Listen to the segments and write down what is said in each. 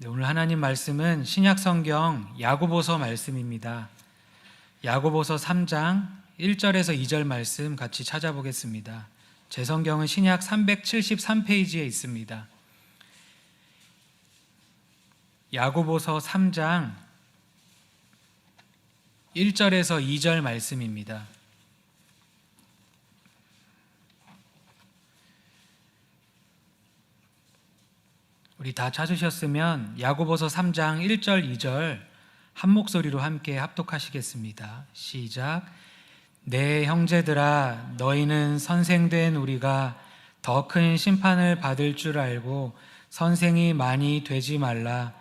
네, 오늘 하나님 말씀은 신약 성경 야고보서 말씀입니다. 야고보서 3장 1절에서 2절 말씀 같이 찾아보겠습니다. 제 성경은 신약 373페이지에 있습니다. 야고보서 3장 1절에서 2절 말씀입니다. 우리 다 찾으셨으면 야고보서 3장 1절 2절 한 목소리로 함께 합독하시겠습니다. 시작. 내 형제들아, 너희는 선생된 우리가 더 큰 심판을 받을 줄 알고 선생이 많이 되지 말라.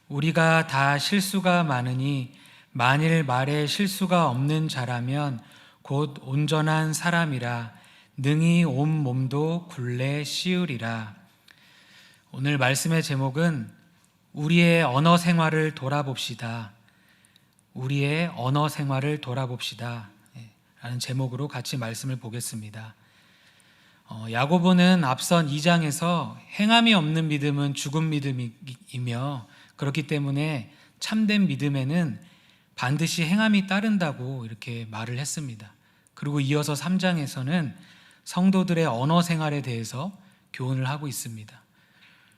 우리가 다 실수가 많으니 만일 말에 실수가 없는 자라면 곧 온전한 사람이라. 능히 온 몸도 굴레 씌우리라. 오늘 말씀의 제목은 우리의 언어 생활을 돌아봅시다. 우리의 언어 생활을 돌아봅시다 라는 제목으로 같이 말씀을 보겠습니다. 야고보는 앞선 2장에서 행함이 없는 믿음은 죽은 믿음이며 그렇기 때문에 참된 믿음에는 반드시 행함이 따른다고 이렇게 말을 했습니다. 그리고 이어서 3장에서는 성도들의 언어 생활에 대해서 교훈을 하고 있습니다.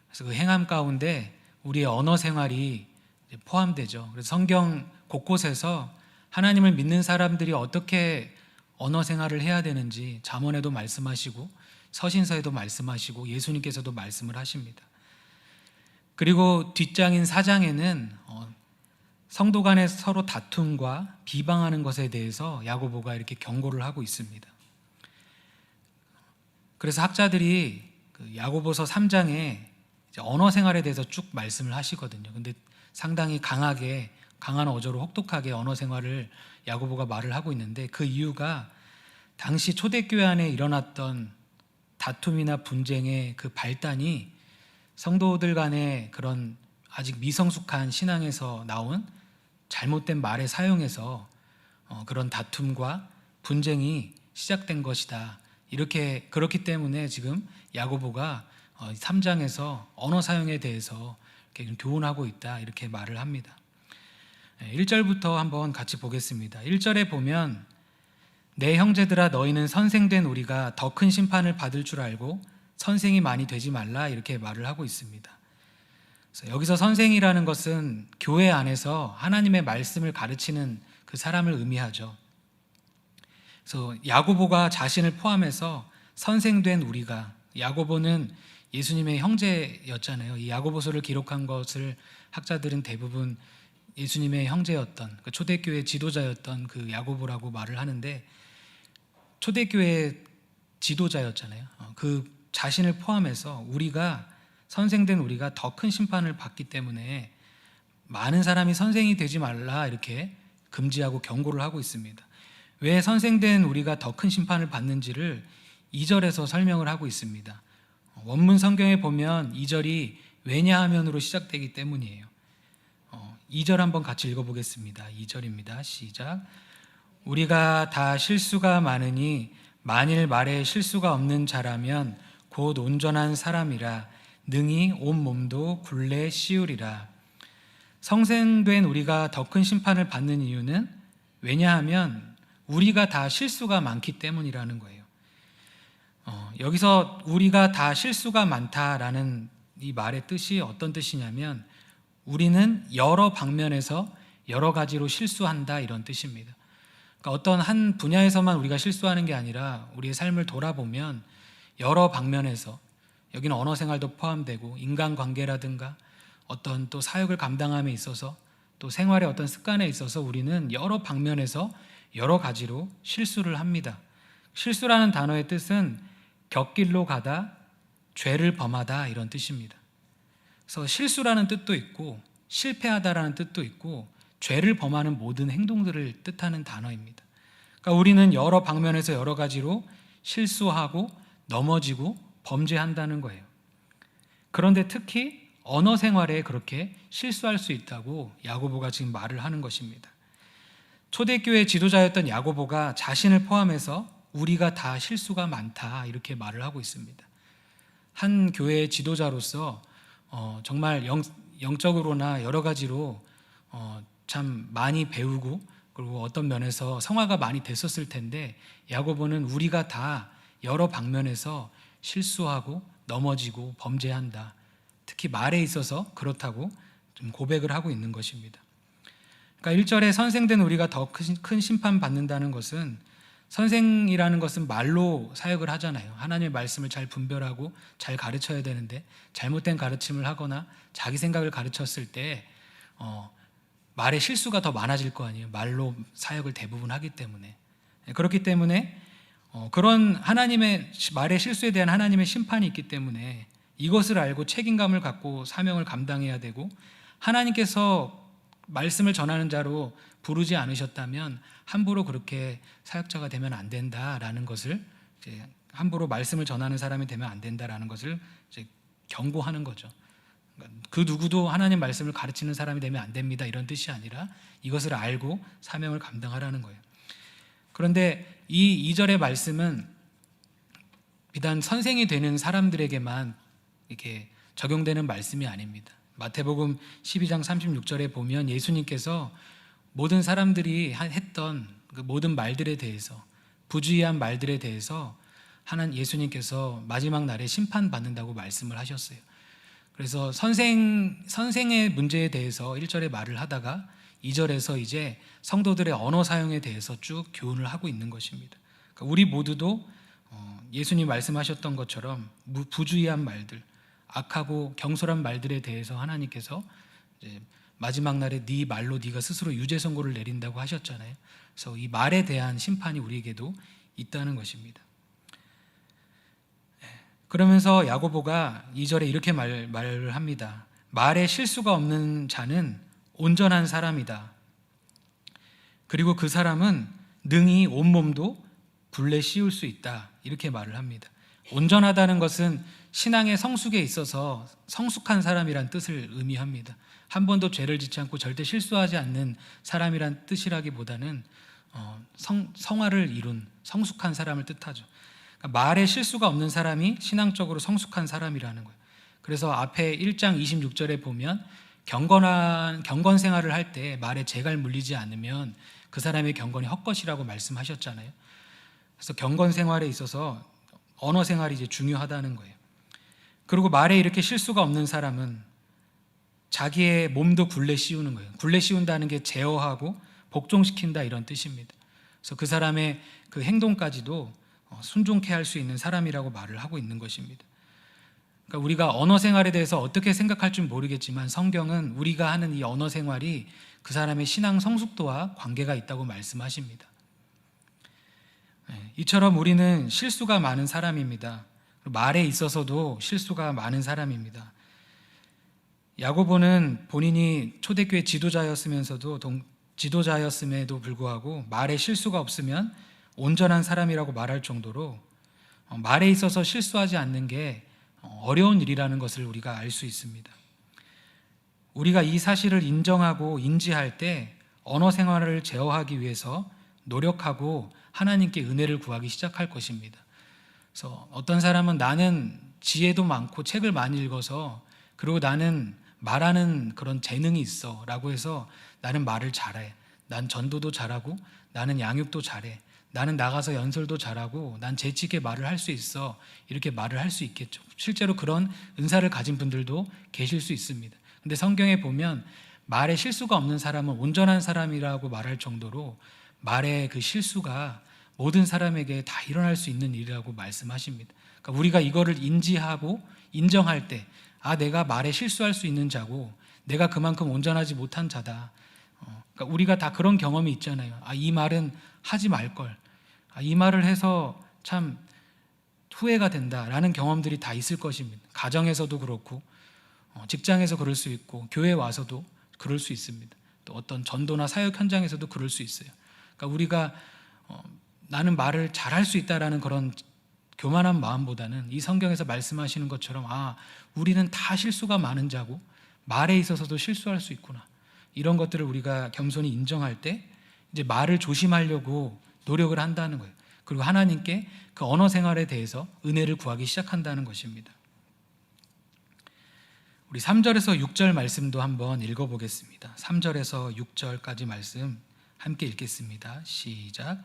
그래서 그 행함 가운데 우리의 언어 생활이 포함되죠. 그래서 성경 곳곳에서 하나님을 믿는 사람들이 어떻게 언어 생활을 해야 되는지 잠언에도 말씀하시고 서신서에도 말씀하시고 예수님께서도 말씀을 하십니다. 그리고 뒷장인 4장에는 성도 간의 서로 다툼과 비방하는 것에 대해서 야고보가 이렇게 경고를 하고 있습니다. 그래서 학자들이 야고보서 3장에 언어 생활에 대해서 쭉 말씀을 하시거든요. 근데 상당히 강한 어조로 혹독하게 언어 생활을 야고보가 말을 하고 있는데 그 이유가 당시 초대교회 안에 일어났던 다툼이나 분쟁의 그 발단이 성도들 간의 그런 아직 미성숙한 신앙에서 나온 잘못된 말의 사용에서 그런 다툼과 분쟁이 시작된 것이다. 그렇기 때문에 지금 야고보가 3장에서 언어 사용에 대해서 이렇게 교훈하고 있다 이렇게 말을 합니다. 1절부터 한번 같이 보겠습니다. 1절에 보면 내 형제들아, 너희는 선생된 우리가 더 큰 심판을 받을 줄 알고 선생이 많이 되지 말라 이렇게 말을 하고 있습니다. 그래서 여기서 선생이라는 것은 교회 안에서 하나님의 말씀을 가르치는 그 사람을 의미하죠. 그래서 야고보가 자신을 포함해서 선생된 우리가, 야고보는 예수님의 형제였잖아요. 이 야고보서를 기록한 것을 학자들은 대부분 예수님의 형제였던 그 초대교회 지도자였던 그 야고보라고 말을 하는데 초대교회 지도자였잖아요. 그 자신을 포함해서 선생된 우리가 더 큰 심판을 받기 때문에 많은 사람이 선생이 되지 말라 이렇게 금지하고 경고를 하고 있습니다. 왜 선생된 우리가 더 큰 심판을 받는지를 2절에서 설명을 하고 있습니다. 원문 성경에 보면 2절이 왜냐하면으로 시작되기 때문이에요. 2절 한번 같이 읽어보겠습니다. 2절입니다. 시작. 우리가 다 실수가 많으니 만일 말에 실수가 없는 자라면 곧 온전한 사람이라. 능히 온 몸도 굴레 씌우리라. 성생된 우리가 더 큰 심판을 받는 이유는 왜냐하면 우리가 다 실수가 많기 때문이라는 거예요. 여기서 우리가 다 실수가 많다라는 이 말의 뜻이 어떤 뜻이냐면 우리는 여러 방면에서 여러 가지로 실수한다 이런 뜻입니다. 그러니까 어떤 한 분야에서만 우리가 실수하는 게 아니라 우리의 삶을 돌아보면 여러 방면에서, 여기는 언어 생활도 포함되고 인간관계라든가 어떤 또 사역을 감당함에 있어서 또 생활의 어떤 습관에 있어서 우리는 여러 방면에서 여러 가지로 실수를 합니다. 실수라는 단어의 뜻은 곁길로 가다, 죄를 범하다 이런 뜻입니다. 그래서 실수라는 뜻도 있고 실패하다라는 뜻도 있고 죄를 범하는 모든 행동들을 뜻하는 단어입니다. 그러니까 우리는 여러 방면에서 여러 가지로 실수하고 넘어지고 범죄한다는 거예요. 그런데 특히 언어 생활에 그렇게 실수할 수 있다고 야고보가 지금 말을 하는 것입니다. 초대교회 지도자였던 야고보가 자신을 포함해서 우리가 다 실수가 많다 이렇게 말을 하고 있습니다. 한 교회의 지도자로서 정말 영적으로나 여러 가지로 참 많이 배우고 그리고 어떤 면에서 성화가 많이 됐었을 텐데 야고보는 우리가 다 여러 방면에서 실수하고 넘어지고 범죄한다. 특히 말에 있어서 그렇다고 좀 고백을 하고 있는 것입니다. 그러니까 1절에 선생된 우리가 더 큰 심판 받는다는 것은 선생이라는 것은 말로 사역을 하잖아요. 하나님의 말씀을 잘 분별하고 잘 가르쳐야 되는데 잘못된 가르침을 하거나 자기 생각을 가르쳤을 때 말에 실수가 더 많아질 거 아니에요. 말로 사역을 대부분 하기 때문에. 그렇기 때문에 그런 하나님의 말의 실수에 대한 하나님의 심판이 있기 때문에 이것을 알고 책임감을 갖고 사명을 감당해야 되고, 하나님께서 말씀을 전하는 자로 부르지 않으셨다면 함부로 그렇게 사역자가 되면 안 된다라는 것을, 이제 함부로 말씀을 전하는 사람이 되면 안 된다라는 것을 이제 경고하는 거죠. 그 누구도 하나님 말씀을 가르치는 사람이 되면 안 됩니다, 이런 뜻이 아니라 이것을 알고 사명을 감당하라는 거예요. 그런데 이 2절의 말씀은 비단 선생이 되는 사람들에게만 이렇게 적용되는 말씀이 아닙니다. 마태복음 12장 36절에 보면 예수님께서 모든 사람들이 했던 그 모든 말들에 대해서, 부주의한 말들에 대해서 예수님께서 마지막 날에 심판받는다고 말씀을 하셨어요. 그래서 선생의 문제에 대해서 1절에 말을 하다가 2절에서 이제 성도들의 언어 사용에 대해서 쭉 교훈을 하고 있는 것입니다. 그러니까 우리 모두도 예수님 말씀하셨던 것처럼 부주의한 말들, 악하고 경솔한 말들에 대해서 하나님께서 이제 마지막 날에 네 말로 네가 스스로 유죄 선고를 내린다고 하셨잖아요. 그래서 이 말에 대한 심판이 우리에게도 있다는 것입니다. 그러면서 야고보가 2절에 이렇게 말을 합니다. 말에 실수가 없는 자는 온전한 사람이다. 그리고 그 사람은 능히 온몸도 굴레 씌울 수 있다. 이렇게 말을 합니다. 온전하다는 것은 신앙의 성숙에 있어서 성숙한 사람이란 뜻을 의미합니다. 한 번도 죄를 짓지 않고 절대 실수하지 않는 사람이란 뜻이라기보다는 성화를 이룬 성숙한 사람을 뜻하죠. 그러니까 말에 실수가 없는 사람이 신앙적으로 성숙한 사람이라는 거예요. 그래서 앞에 1장 26절에 보면 경건 생활을 할 때 말에 재갈 물리지 않으면 그 사람의 경건이 헛것이라고 말씀하셨잖아요. 그래서 경건 생활에 있어서 언어 생활이 이제 중요하다는 거예요. 그리고 말에 이렇게 실수가 없는 사람은 자기의 몸도 굴레 씌우는 거예요. 굴레 씌운다는 게 제어하고 복종시킨다, 이런 뜻입니다. 그래서 그 사람의 그 행동까지도 순종케 할 수 있는 사람이라고 말을 하고 있는 것입니다. 그러니까 우리가 언어 생활에 대해서 어떻게 생각할지 모르겠지만 성경은 우리가 하는 이 언어 생활이 그 사람의 신앙 성숙도와 관계가 있다고 말씀하십니다. 이처럼 우리는 실수가 많은 사람입니다. 말에 있어서도 실수가 많은 사람입니다. 야고보는 본인이 초대교회 지도자였음에도 불구하고 말에 실수가 없으면 온전한 사람이라고 말할 정도로 말에 있어서 실수하지 않는 게 어려운 일이라는 것을 우리가 알 수 있습니다. 우리가 이 사실을 인정하고 인지할 때 언어 생활을 제어하기 위해서 노력하고 하나님께 은혜를 구하기 시작할 것입니다. 그래서 어떤 사람은 나는 지혜도 많고 책을 많이 읽어서, 그리고 나는 말하는 그런 재능이 있어 라고 해서 나는 말을 잘해, 난 전도도 잘하고 나는 양육도 잘해, 나는 나가서 연설도 잘하고 난 재치 있게 말을 할 수 있어, 이렇게 말을 할 수 있겠죠. 실제로 그런 은사를 가진 분들도 계실 수 있습니다. 근데 성경에 보면 말에 실수가 없는 사람은 온전한 사람이라고 말할 정도로 말의 그 실수가 모든 사람에게 다 일어날 수 있는 일이라고 말씀하십니다. 그러니까 우리가 이거를 인지하고 인정할 때, 내가 말에 실수할 수 있는 자고 내가 그만큼 온전하지 못한 자다. 그러니까 우리가 다 그런 경험이 있잖아요. 이 말은 하지 말걸, 이 말을 해서 참 후회가 된다라는 경험들이 다 있을 것입니다. 가정에서도 그렇고 직장에서 그럴 수 있고 교회에 와서도 그럴 수 있습니다. 또 어떤 전도나 사역 현장에서도 그럴 수 있어요. 그러니까 우리가 나는 말을 잘할 수 있다라는 그런 교만한 마음보다는 이 성경에서 말씀하시는 것처럼 우리는 다 실수가 많은 자고 말에 있어서도 실수할 수 있구나, 이런 것들을 우리가 겸손히 인정할 때 이제 말을 조심하려고 노력을 한다는 거예요. 그리고 하나님께 그 언어 생활에 대해서 은혜를 구하기 시작한다는 것입니다. 우리 3절에서 6절 말씀도 한번 읽어보겠습니다. 3절에서 6절까지 말씀 함께 읽겠습니다. 시작.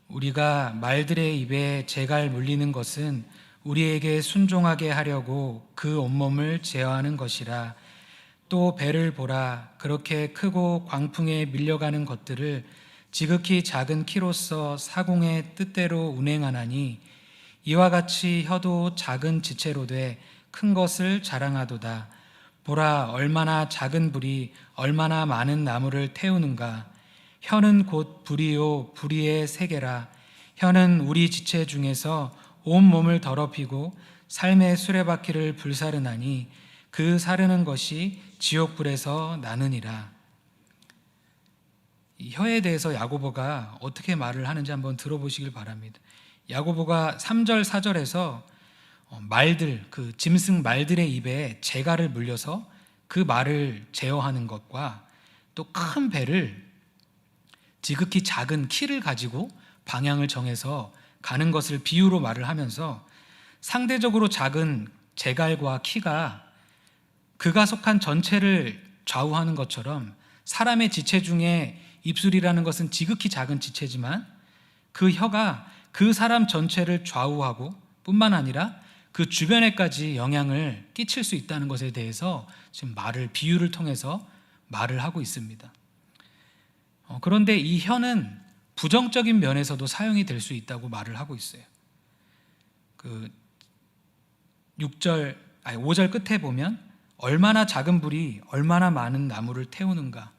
우리가 말들의 입에 재갈 물리는 것은 우리에게 순종하게 하려고 그 온몸을 제어하는 것이라. 또 배를 보라. 그렇게 크고 광풍에 밀려가는 것들을 지극히 작은 키로서 사공의 뜻대로 운행하나니 이와 같이 혀도 작은 지체로 돼 큰 것을 자랑하도다. 보라, 얼마나 작은 불이 얼마나 많은 나무를 태우는가. 혀는 곧 불이요 불의의 세계라. 혀는 우리 지체 중에서 온 몸을 더럽히고 삶의 수레바퀴를 불사르나니 그 사르는 것이 지옥불에서 나느니라. 이 혀에 대해서 야고보가 어떻게 말을 하는지 한번 들어보시길 바랍니다. 야고보가 3절 4절에서 말들, 그 짐승 말들의 입에 재갈을 물려서 그 말을 제어하는 것과 또 큰 배를 지극히 작은 키를 가지고 방향을 정해서 가는 것을 비유로 말을 하면서 상대적으로 작은 재갈과 키가 그가 속한 전체를 좌우하는 것처럼 사람의 지체 중에 입술이라는 것은 지극히 작은 지체지만 그 혀가 그 사람 전체를 좌우하고 뿐만 아니라 그 주변에까지 영향을 끼칠 수 있다는 것에 대해서 지금 비유를 통해서 말을 하고 있습니다. 그런데 이 혀는 부정적인 면에서도 사용이 될 수 있다고 말을 하고 있어요. 그 5절 끝에 보면 얼마나 작은 불이 얼마나 많은 나무를 태우는가.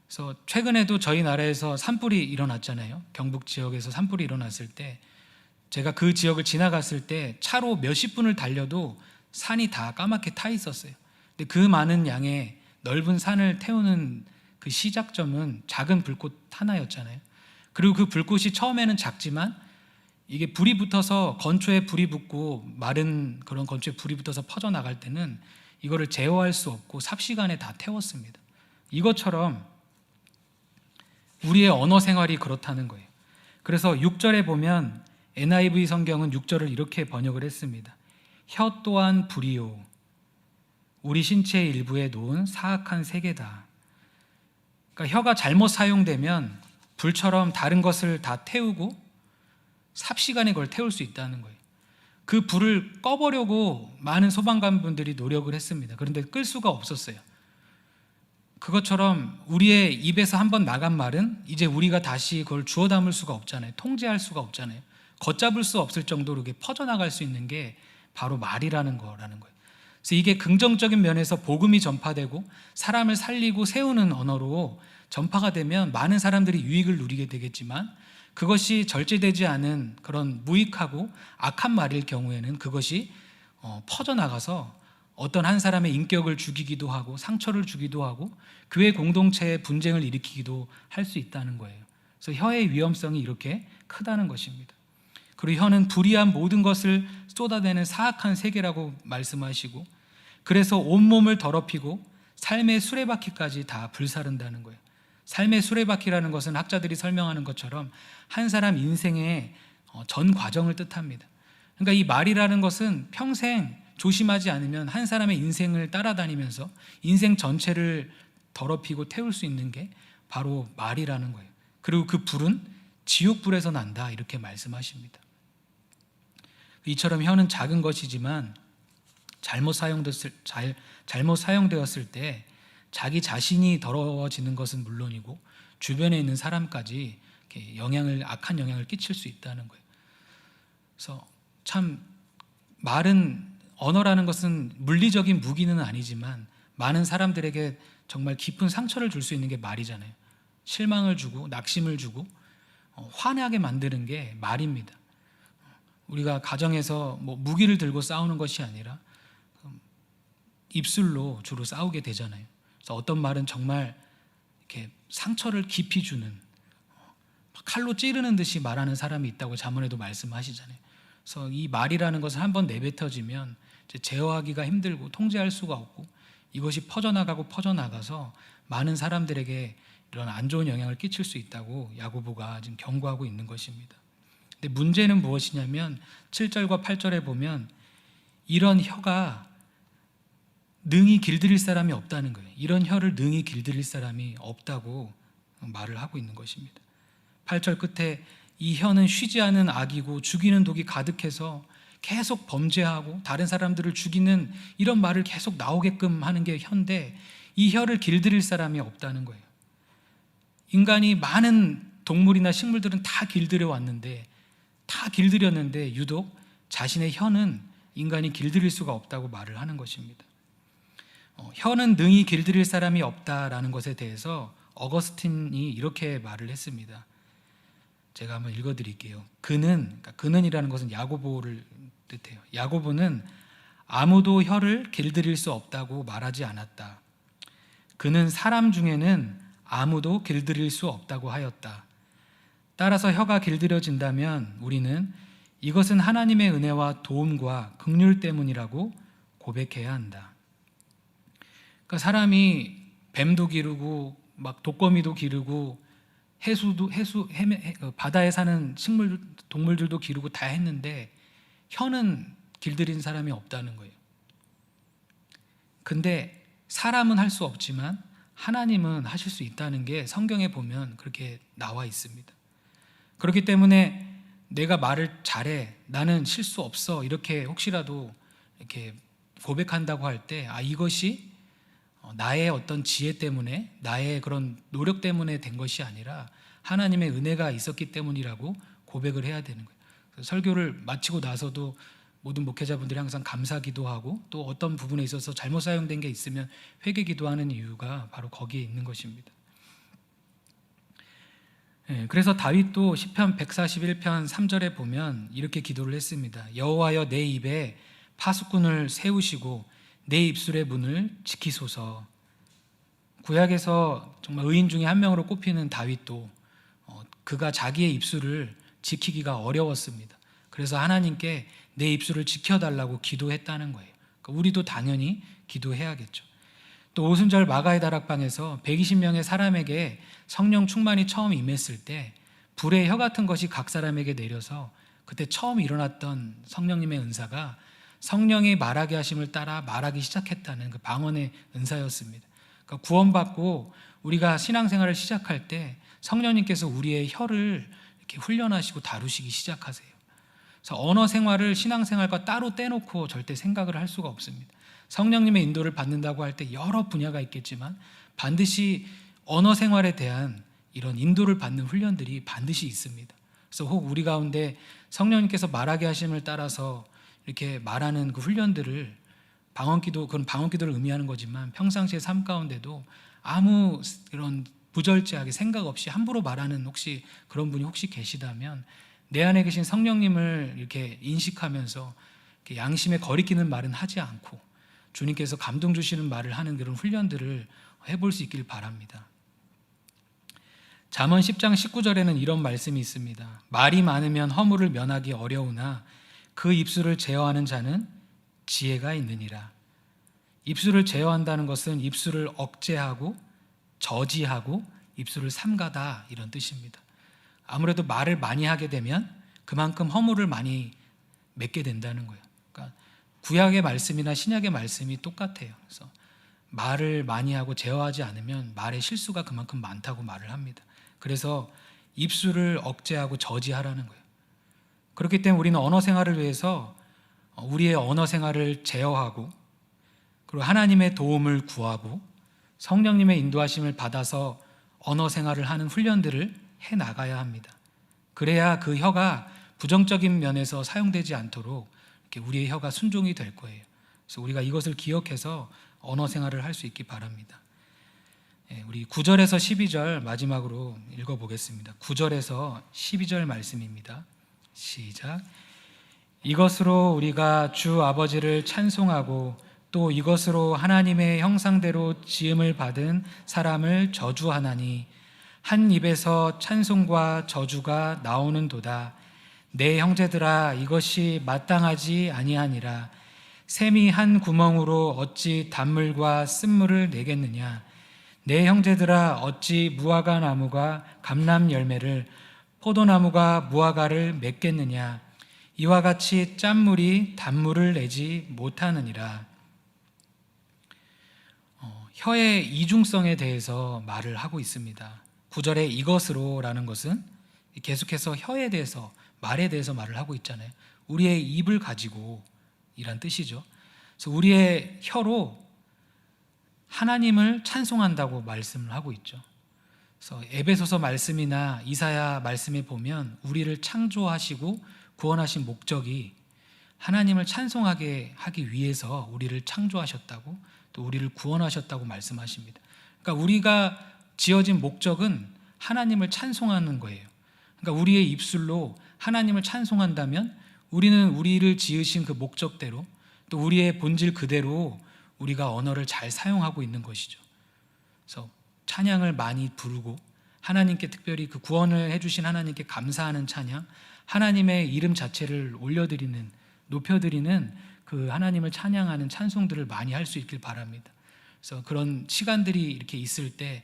그래서 최근에도 저희 나라에서 산불이 일어났잖아요. 경북 지역에서 산불이 일어났을 때 제가 그 지역을 지나갔을 때 차로 몇십 분을 달려도 산이 다 까맣게 타 있었어요. 근데 그 많은 양의 넓은 산을 태우는 그 시작점은 작은 불꽃 하나였잖아요. 그리고 그 불꽃이 처음에는 작지만 이게 불이 붙어서 건초에 불이 붙고 마른 그런 건초에 불이 붙어서 퍼져나갈 때는 이거를 제어할 수 없고 삽시간에 다 태웠습니다. 이것처럼 우리의 언어 생활이 그렇다는 거예요. 그래서 6절에 보면 NIV 성경은 6절을 이렇게 번역을 했습니다. 혀 또한 불이요 우리 신체의 일부에 놓은 사악한 세계다. 그러니까 혀가 잘못 사용되면 불처럼 다른 것을 다 태우고 삽시간에 그걸 태울 수 있다는 거예요. 그 불을 꺼보려고 많은 소방관분들이 노력을 했습니다. 그런데 끌 수가 없었어요. 그것처럼 우리의 입에서 한번 나간 말은 이제 우리가 다시 그걸 주워 담을 수가 없잖아요. 통제할 수가 없잖아요. 걷잡을 수 없을 정도로 이게 퍼져나갈 수 있는 게 바로 말이라는 거라는 거예요. 그래서 이게 긍정적인 면에서 복음이 전파되고 사람을 살리고 세우는 언어로 전파가 되면 많은 사람들이 유익을 누리게 되겠지만 그것이 절제되지 않은 그런 무익하고 악한 말일 경우에는 그것이 퍼져나가서 어떤 한 사람의 인격을 죽이기도 하고 상처를 주기도 하고 교회 공동체에 분쟁을 일으키기도 할 수 있다는 거예요. 그래서 혀의 위험성이 이렇게 크다는 것입니다. 그리고 혀는 불의한 모든 것을 쏟아내는 사악한 세계라고 말씀하시고 그래서 온몸을 더럽히고 삶의 수레바퀴까지 다 불사른다는 거예요. 삶의 수레바퀴라는 것은 학자들이 설명하는 것처럼 한 사람 인생의 전 과정을 뜻합니다. 그러니까 이 말이라는 것은 평생 조심하지 않으면 한 사람의 인생을 따라다니면서 인생 전체를 더럽히고 태울 수 있는 게 바로 말이라는 거예요. 그리고 그 불은 지옥불에서 난다 이렇게 말씀하십니다. 이처럼 혀는 작은 것이지만 잘못 사용되었을 때 자기 자신이 더러워지는 것은 물론이고 주변에 있는 사람까지 이렇게 악한 영향을 끼칠 수 있다는 거예요. 그래서 참 언어라는 것은 물리적인 무기는 아니지만 많은 사람들에게 정말 깊은 상처를 줄 수 있는 게 말이잖아요. 실망을 주고 낙심을 주고 화나게 만드는 게 말입니다. 우리가 가정에서 무기를 들고 싸우는 것이 아니라 입술로 주로 싸우게 되잖아요. 그래서 어떤 말은 정말 이렇게 상처를 깊이 주는 칼로 찌르는 듯이 말하는 사람이 있다고 잠언에도 말씀하시잖아요. 그래서 이 말이라는 것은 한번 내뱉어지면 제어하기가 힘들고 통제할 수가 없고 이것이 퍼져나가서 많은 사람들에게 이런 안 좋은 영향을 끼칠 수 있다고 야고보가 지금 경고하고 있는 것입니다. 근데 문제는 무엇이냐면 7절과 8절에 보면 이런 혀가 능히 길들일 사람이 없다는 거예요. 이런 혀를 능히 길들일 사람이 없다고 말을 하고 있는 것입니다. 8절 끝에 이 혀는 쉬지 않은 악이고 죽이는 독이 가득해서 계속 범죄하고 다른 사람들을 죽이는 이런 말을 계속 나오게끔 하는 게 혀인데, 이 혀를 길들일 사람이 없다는 거예요. 인간이 많은 동물이나 식물들은 다 길들여 왔는데, 다 길들였는데 유독 자신의 혀는 인간이 길들일 수가 없다고 말을 하는 것입니다. 혀는 능히 길들일 사람이 없다라는 것에 대해서 어거스틴이 이렇게 말을 했습니다. 제가 한번 읽어드릴게요. 그는이라는 것은 야고보를 뜻해요. 야고보는 아무도 혀를 길들일 수 없다고 말하지 않았다. 그는 사람 중에는 아무도 길들일 수 없다고 하였다. 따라서 혀가 길들여진다면 우리는 이것은 하나님의 은혜와 도움과 긍휼 때문이라고 고백해야 한다. 그러니까 사람이 뱀도 기르고 막 독거미도 기르고 바다에 사는 동물들도 기르고 다 했는데 혀는 길들인 사람이 없다는 거예요. 근데 사람은 할 수 없지만 하나님은 하실 수 있다는 게 성경에 보면 그렇게 나와 있습니다. 그렇기 때문에 내가 말을 잘해, 나는 실수 없어, 이렇게 혹시라도 이렇게 고백한다고 할 때, 이것이 나의 어떤 지혜 때문에, 나의 그런 노력 때문에 된 것이 아니라 하나님의 은혜가 있었기 때문이라고 고백을 해야 되는 거예요. 설교를 마치고 나서도 모든 목회자분들이 항상 감사 기도하고, 또 어떤 부분에 있어서 잘못 사용된 게 있으면 회개 기도하는 이유가 바로 거기에 있는 것입니다. 그래서 다윗도 시편 141편 3절에 보면 이렇게 기도를 했습니다. 여호와여, 내 입에 파수꾼을 세우시고 내 입술의 문을 지키소서. 구약에서 정말 의인 중에 한 명으로 꼽히는 다윗도 그가 자기의 입술을 지키기가 어려웠습니다. 그래서 하나님께 내 입술을 지켜달라고 기도했다는 거예요. 그러니까 우리도 당연히 기도해야겠죠. 또 오순절 마가의 다락방에서 120명의 사람에게 성령 충만이 처음 임했을 때 불의 혀 같은 것이 각 사람에게 내려서 그때 처음 일어났던 성령님의 은사가 성령이 말하게 하심을 따라 말하기 시작했다는 그 방언의 은사였습니다. 그러니까 구원받고 우리가 신앙생활을 시작할 때 성령님께서 우리의 혀를 이렇게 훈련하시고 다루시기 시작하세요. 그래서 언어 생활을 신앙생활과 따로 떼놓고 절대 생각을 할 수가 없습니다. 성령님의 인도를 받는다고 할 때 여러 분야가 있겠지만 반드시 언어 생활에 대한 이런 인도를 받는 훈련들이 반드시 있습니다. 그래서 혹 우리 가운데 성령님께서 말하게 하심을 따라서 이렇게 말하는 그 훈련들을 그건 방언기도를 의미하는 거지만 평상시의 삶 가운데도 아무 이런 부절제하게 생각 없이 함부로 말하는 혹시 그런 분이 혹시 계시다면 내 안에 계신 성령님을 이렇게 인식하면서 이렇게 양심에 거리끼는 말은 하지 않고 주님께서 감동 주시는 말을 하는 그런 훈련들을 해볼 수 있길 바랍니다. 잠언 10장 19절에는 이런 말씀이 있습니다. 말이 많으면 허물을 면하기 어려우나 그 입술을 제어하는 자는 지혜가 있느니라. 입술을 제어한다는 것은 입술을 억제하고 저지하고 입술을 삼가다, 이런 뜻입니다. 아무래도 말을 많이 하게 되면 그만큼 허물을 많이 맺게 된다는 거예요. 그러니까 구약의 말씀이나 신약의 말씀이 똑같아요. 그래서 말을 많이 하고 제어하지 않으면 말의 실수가 그만큼 많다고 말을 합니다. 그래서 입술을 억제하고 저지하라는 거예요. 그렇기 때문에 우리는 언어 생활을 위해서 우리의 언어 생활을 제어하고, 그리고 하나님의 도움을 구하고 성령님의 인도하심을 받아서 언어 생활을 하는 훈련들을 해 나가야 합니다. 그래야 그 혀가 부정적인 면에서 사용되지 않도록 이렇게 우리의 혀가 순종이 될 거예요. 그래서 우리가 이것을 기억해서 언어 생활을 할 수 있기 바랍니다. 우리 9절에서 12절 마지막으로 읽어보겠습니다. 9절에서 12절 말씀입니다. 시작. 이것으로 우리가 주 아버지를 찬송하고 또 이것으로 하나님의 형상대로 지음을 받은 사람을 저주하나니 한 입에서 찬송과 저주가 나오는도다. 내 형제들아, 이것이 마땅하지 아니하니라. 샘이 한 구멍으로 어찌 단물과 쓴물을 내겠느냐. 내 형제들아, 어찌 무화과 나무가 감람 열매를, 포도나무가 무화과를 맺겠느냐. 이와 같이 짠물이 단물을 내지 못하느니라. 혀의 이중성에 대해서 말을 하고 있습니다. 9절에 이것으로라는 것은 계속해서 혀에 대해서, 말에 대해서 말을 하고 있잖아요. 우리의 입을 가지고 이란 뜻이죠. 그래서 우리의 혀로 하나님을 찬송한다고 말씀을 하고 있죠. 그래서 에베소서 말씀이나 이사야 말씀에 보면 우리를 창조하시고 구원하신 목적이 하나님을 찬송하게 하기 위해서 우리를 창조하셨다고, 또 우리를 구원하셨다고 말씀하십니다. 그러니까 우리가 지어진 목적은 하나님을 찬송하는 거예요. 그러니까 우리의 입술로 하나님을 찬송한다면 우리는 우리를 지으신 그 목적대로, 또 우리의 본질 그대로 우리가 언어를 잘 사용하고 있는 것이죠. 그래서 찬양을 많이 부르고 하나님께, 특별히 그 구원을 해주신 하나님께 감사하는 찬양, 하나님의 이름 자체를 올려드리는, 높여드리는 그 하나님을 찬양하는 찬송들을 많이 할 수 있길 바랍니다. 그래서 그런 시간들이 이렇게 있을 때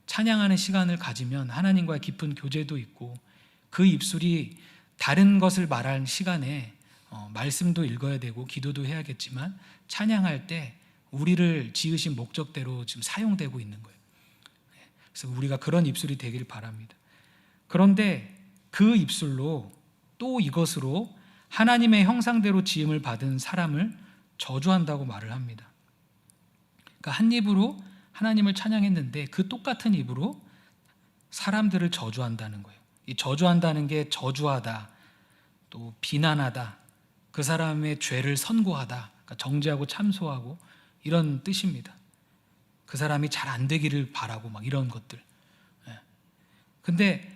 찬양하는 시간을 가지면 하나님과의 깊은 교제도 있고, 그 입술이 다른 것을 말할 시간에 말씀도 읽어야 되고 기도도 해야겠지만 찬양할 때 우리를 지으신 목적대로 지금 사용되고 있는 거예요. 그래서 우리가 그런 입술이 되길 바랍니다. 그런데 그 입술로, 또 이것으로 하나님의 형상대로 지음을 받은 사람을 저주한다고 말을 합니다. 그러니까 한 입으로 하나님을 찬양했는데 그 똑같은 입으로 사람들을 저주한다는 거예요. 이 저주한다는 게 저주하다, 또 비난하다, 그 사람의 죄를 선고하다, 그러니까 정죄하고 참소하고 이런 뜻입니다. 그 사람이 잘 안 되기를 바라고 막 이런 것들. 근데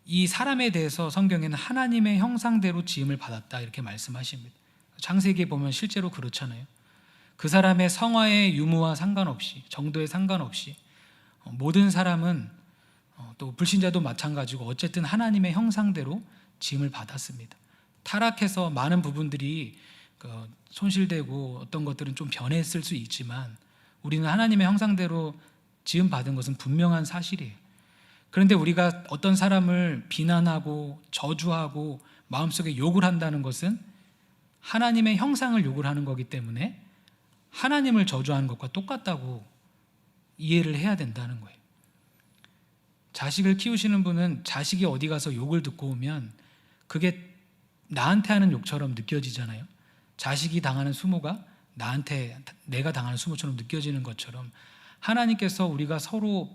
이 사람에 대해서 성경에는 하나님의 형상대로 지음을 받았다 이렇게 말씀하십니다. 창세기에 보면 실제로 그렇잖아요. 그 사람의 성화의 유무와 상관없이, 정도에 상관없이 모든 사람은, 또 불신자도 마찬가지고 어쨌든 하나님의 형상대로 지음을 받았습니다. 타락해서 많은 부분들이 손실되고 어떤 것들은 좀 변했을 수 있지만 우리는 하나님의 형상대로 지음 받은 것은 분명한 사실이에요. 그런데 우리가 어떤 사람을 비난하고 저주하고 마음속에 욕을 한다는 것은 하나님의 형상을 욕을 하는 거기 때문에 하나님을 저주하는 것과 똑같다고 이해를 해야 된다는 거예요. 자식을 키우시는 분은 자식이 어디 가서 욕을 듣고 오면 그게 나한테 하는 욕처럼 느껴지잖아요. 자식이 당하는 수모가 나한테, 내가 당하는 수모처럼 느껴지는 것처럼 하나님께서 우리가 서로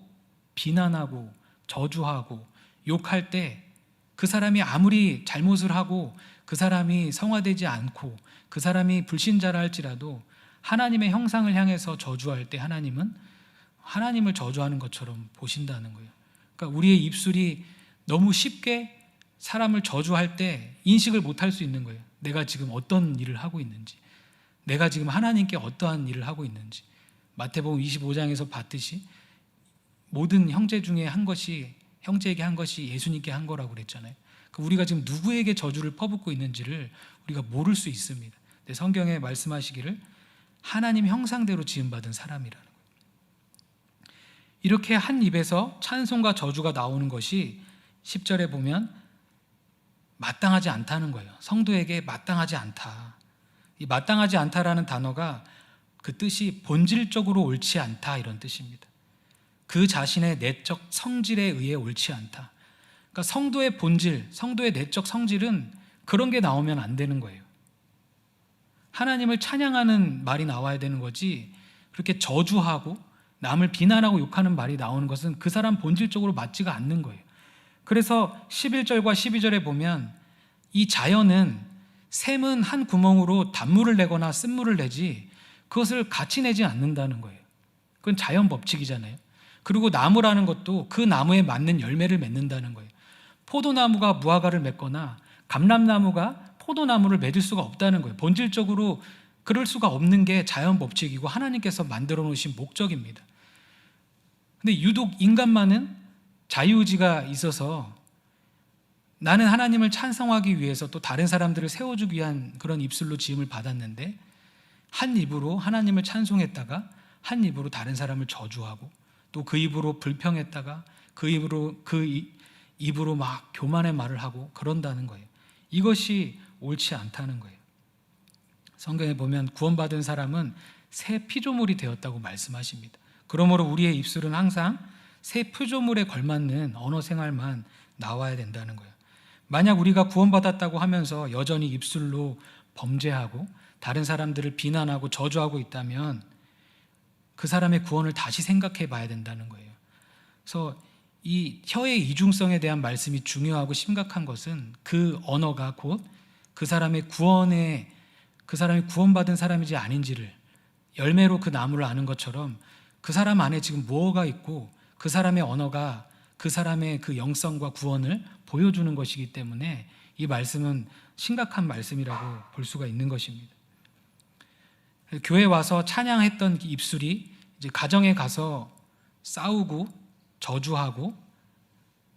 비난하고 저주하고 욕할 때 그 사람이 아무리 잘못을 하고 그 사람이 성화되지 않고 그 사람이 불신자라 할지라도 하나님의 형상을 향해서 저주할 때 하나님은 하나님을 저주하는 것처럼 보신다는 거예요. 그러니까 우리의 입술이 너무 쉽게 사람을 저주할 때 인식을 못할 수 있는 거예요. 내가 지금 어떤 일을 하고 있는지, 내가 지금 하나님께 어떠한 일을 하고 있는지. 마태복음 25장에서 봤듯이 모든 형제 중에 한 것이, 형제에게 한 것이 예수님께 한 거라고 그랬잖아요. 우리가 지금 누구에게 저주를 퍼붓고 있는지를 우리가 모를 수 있습니다. 근데 성경에 말씀하시기를 하나님 형상대로 지음받은 사람이라는 거예요. 이렇게 한 입에서 찬송과 저주가 나오는 것이 10절에 보면 마땅하지 않다는 거예요. 성도에게 마땅하지 않다. 이 마땅하지 않다라는 단어가 그 뜻이 본질적으로 옳지 않다 이런 뜻입니다. 그 자신의 내적 성질에 의해 옳지 않다. 그러니까 성도의 본질, 성도의 내적 성질은 그런 게 나오면 안 되는 거예요. 하나님을 찬양하는 말이 나와야 되는 거지, 그렇게 저주하고 남을 비난하고 욕하는 말이 나오는 것은 그 사람 본질적으로 맞지가 않는 거예요. 그래서 11절과 12절에 보면 이 자연은, 샘은 한 구멍으로 단물을 내거나 쓴물을 내지 그것을 같이 내지 않는다는 거예요. 그건 자연 법칙이잖아요. 그리고 나무라는 것도 그 나무에 맞는 열매를 맺는다는 거예요. 포도나무가 무화과를 맺거나 감람나무가 포도나무를 맺을 수가 없다는 거예요. 본질적으로 그럴 수가 없는 게 자연 법칙이고 하나님께서 만들어 놓으신 목적입니다. 근데 유독 인간만은 자유의지가 있어서 나는 하나님을 찬송하기 위해서 또 다른 사람들을 세워주기 위한 그런 입술로 지음을 받았는데 한 입으로 하나님을 찬송했다가 한 입으로 다른 사람을 저주하고 또 그 입으로 불평했다가 그 입으로 막 교만의 말을 하고 그런다는 거예요. 이것이 옳지 않다는 거예요. 성경에 보면 구원받은 사람은 새 피조물이 되었다고 말씀하십니다. 그러므로 우리의 입술은 항상 새 표조물에 걸맞는 언어 생활만 나와야 된다는 거예요. 만약 우리가 구원받았다고 하면서 여전히 입술로 범죄하고 다른 사람들을 비난하고 저주하고 있다면 그 사람의 구원을 다시 생각해 봐야 된다는 거예요. 그래서 이 혀의 이중성에 대한 말씀이 중요하고 심각한 것은 그 언어가 곧 그 사람의 그 사람이 구원받은 사람인지 아닌지를 열매로 그 나무를 아는 것처럼 그 사람 안에 지금 뭐가 있고 그 사람의 언어가 그 사람의 그 영성과 구원을 보여주는 것이기 때문에 이 말씀은 심각한 말씀이라고 볼 수가 있는 것입니다. 교회 와서 찬양했던 입술이 이제 가정에 가서 싸우고 저주하고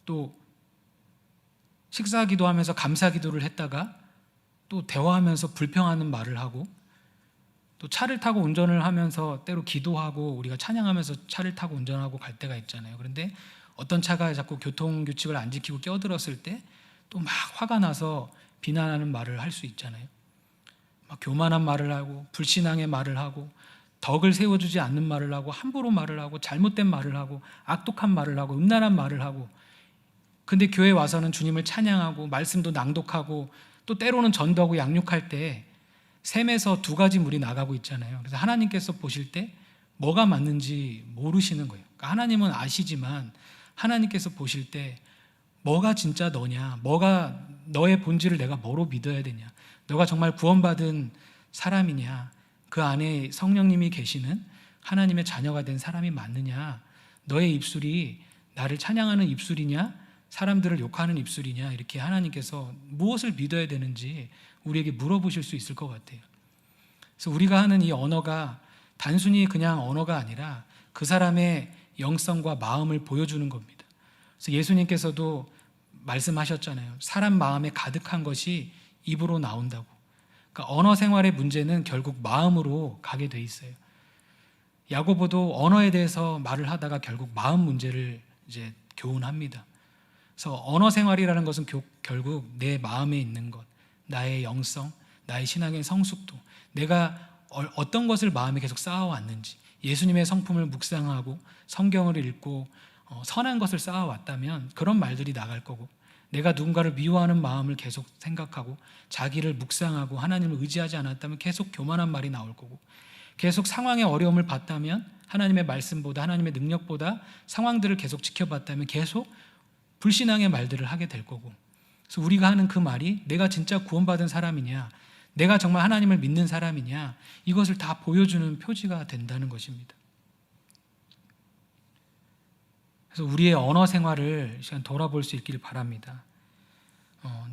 또 식사 기도하면서 감사 기도를 했다가 또 대화하면서 불평하는 말을 하고 또 차를 타고 운전을 하면서 때로 기도하고 우리가 찬양하면서 차를 타고 운전하고 갈 때가 있잖아요. 그런데 어떤 차가 자꾸 교통규칙을 안 지키고 껴들었을 때 또 막 화가 나서 비난하는 말을 할 수 있잖아요. 막 교만한 말을 하고 불신앙의 말을 하고 덕을 세워주지 않는 말을 하고 함부로 말을 하고 잘못된 말을 하고 악독한 말을 하고 음란한 말을 하고, 근데 교회 와서는 주님을 찬양하고 말씀도 낭독하고 또 때로는 전도하고 양육할 때 셈에서 두 가지 물이 나가고 있잖아요. 그래서 하나님께서 보실 때 뭐가 맞는지 모르시는 거예요. 그러니까 하나님은 아시지만 하나님께서 보실 때 뭐가 진짜 너냐, 뭐가 너의 본질을 내가 뭐로 믿어야 되냐, 너가 정말 구원받은 사람이냐, 그 안에 성령님이 계시는 하나님의 자녀가 된 사람이 맞느냐, 너의 입술이 나를 찬양하는 입술이냐 사람들을 욕하는 입술이냐, 이렇게 하나님께서 무엇을 믿어야 되는지 우리에게 물어보실 수 있을 것 같아요. 그래서 우리가 하는 이 언어가 단순히 그냥 언어가 아니라 그 사람의 영성과 마음을 보여주는 겁니다. 그래서 예수님께서도 말씀하셨잖아요. 사람 마음에 가득한 것이 입으로 나온다고. 그러니까 언어 생활의 문제는 결국 마음으로 가게 돼 있어요. 야고보도 언어에 대해서 말을 하다가 결국 마음 문제를 이제 교훈합니다. 그래서 언어 생활이라는 것은 결국 내 마음에 있는 것, 나의 영성, 나의 신앙의 성숙도, 내가 어떤 것을 마음에 계속 쌓아왔는지, 예수님의 성품을 묵상하고 성경을 읽고 선한 것을 쌓아왔다면 그런 말들이 나갈 거고, 내가 누군가를 미워하는 마음을 계속 생각하고 자기를 묵상하고 하나님을 의지하지 않았다면 계속 교만한 말이 나올 거고, 계속 상황의 어려움을 봤다면 하나님의 말씀보다 하나님의 능력보다 상황들을 계속 지켜봤다면 계속 불신앙의 말들을 하게 될 거고, 그래서 우리가 하는 그 말이 내가 진짜 구원받은 사람이냐, 내가 정말 하나님을 믿는 사람이냐, 이것을 다 보여주는 표지가 된다는 것입니다. 그래서 우리의 언어 생활을 시간 돌아볼 수 있기를 바랍니다.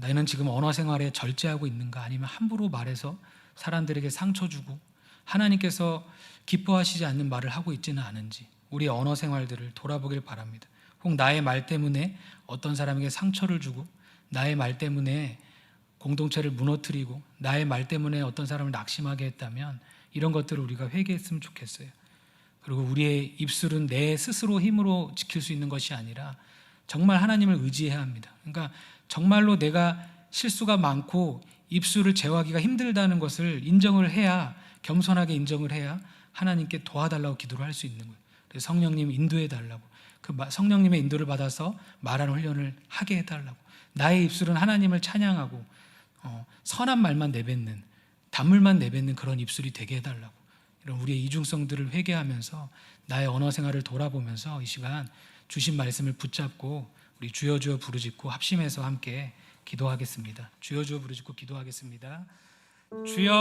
나는 지금 언어 생활에 절제하고 있는가, 아니면 함부로 말해서 사람들에게 상처 주고 하나님께서 기뻐하시지 않는 말을 하고 있지는 않은지 우리의 언어 생활들을 돌아보길 바랍니다. 혹 나의 말 때문에 어떤 사람에게 상처를 주고, 나의 말 때문에 공동체를 무너뜨리고, 나의 말 때문에 어떤 사람을 낙심하게 했다면 이런 것들을 우리가 회개했으면 좋겠어요. 그리고 우리의 입술은 내 스스로 힘으로 지킬 수 있는 것이 아니라 정말 하나님을 의지해야 합니다. 그러니까 정말로 내가 실수가 많고 입술을 제어하기가 힘들다는 것을 인정을 해야, 겸손하게 인정을 해야 하나님께 도와달라고 기도를 할 수 있는 거예요. 그래서 성령님 인도해 달라고, 그 성령님의 인도를 받아서 말하는 훈련을 하게 해달라고, 나의 입술은 하나님을 찬양하고 선한 말만 내뱉는, 단물만 내뱉는 그런 입술이 되게 해달라고, 이런 우리의 이중성들을 회개하면서 나의 언어 생활을 돌아보면서 이 시간 주신 말씀을 붙잡고 우리 주여 주여 부르짖고 합심해서 함께 기도하겠습니다. 주여 주여 부르짖고 기도하겠습니다. 주여